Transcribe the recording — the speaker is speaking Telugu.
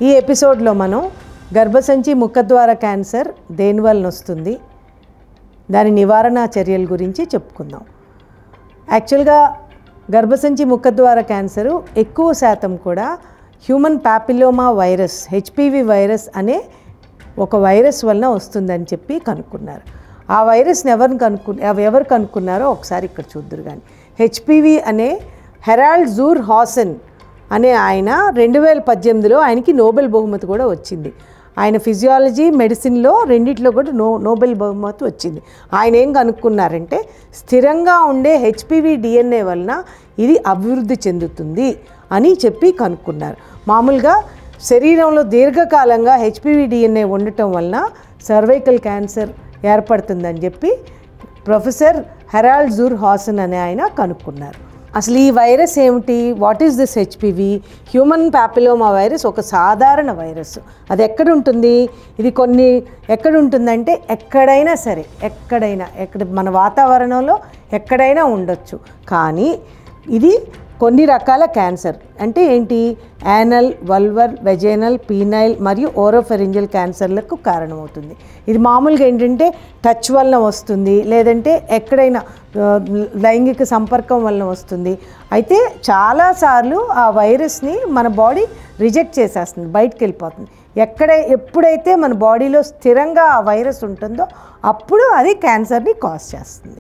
ఈ ఎపిసోడ్లో మనం గర్భసంచి ముఖద్వార క్యాన్సర్ దేనివల్ల వస్తుంది, దాని నివారణ చర్యల గురించి చెప్పుకుందాం. యాక్చువల్గా గర్భసంచి ముఖద్వార క్యాన్సరు ఎక్కువ శాతం కూడా human papilloma virus HPV virus అనే ఒక వైరస్ వలన వస్తుందని చెప్పి కనుక్కున్నారు. ఆ వైరస్ని ఎవరు కనుక్కున్నారో ఒకసారి ఇక్కడ చూద్దురు. కానీ హెచ్పివి అనే హెరాల్డ్ జూర్ హాసన్ అనే ఆయన 2018లో ఆయనకి నోబెల్ బహుమతి కూడా వచ్చింది. ఆయన ఫిజియాలజీ మెడిసిన్లో రెండిట్లో కూడా నోబెల్ బహుమతి వచ్చింది. ఆయన ఏం కనుక్కున్నారంటే స్థిరంగా ఉండే హెచ్పివి డిఎన్ఏ వలన ఇది అభివృద్ధి చెందుతుంది అని చెప్పి కనుక్కున్నారు. మామూలుగా శరీరంలో దీర్ఘకాలంగా హెచ్పివి డిఎన్ఏ ఉండటం వలన సర్వైకల్ క్యాన్సర్ ఏర్పడుతుందని చెప్పి ప్రొఫెసర్ హెరాల్డ్ జూర్ హాసన్ అనే ఆయన కనుక్కున్నారు. అసలు ఈ వైరస్ ఏమిటి, what is this HPV? Human papilloma virus ఒక సాధారణ వైరస్. అది ఎక్కడ ఉంటుంది? ఇది ఎక్కడ ఉంటుందంటే ఎక్కడైనా సరే, ఎక్కడ మన వాతావరణంలో ఎక్కడైనా ఉండొచ్చు. కానీ ఇది కొన్ని రకాల క్యాన్సర్ అంటే ఏంటి, యానల్, వల్వర్, వెజైనల్, పీనైల్ మరియు ఓరోఫెరింజల్ క్యాన్సర్లకు కారణమవుతుంది. ఇది మామూలుగా ఏంటంటే టచ్ వలన వస్తుంది, లేదంటే ఎక్కడైనా లైంగిక సంపర్కం వలన వస్తుంది. అయితే చాలాసార్లు ఆ వైరస్ని మన బాడీ రిజెక్ట్ చేసేస్తుంది, బయటకు వెళ్ళిపోతుంది. ఎప్పుడైతే మన బాడీలో స్థిరంగా ఆ వైరస్ ఉంటుందో అప్పుడు అది క్యాన్సర్ని కాజ్ చేస్తుంది.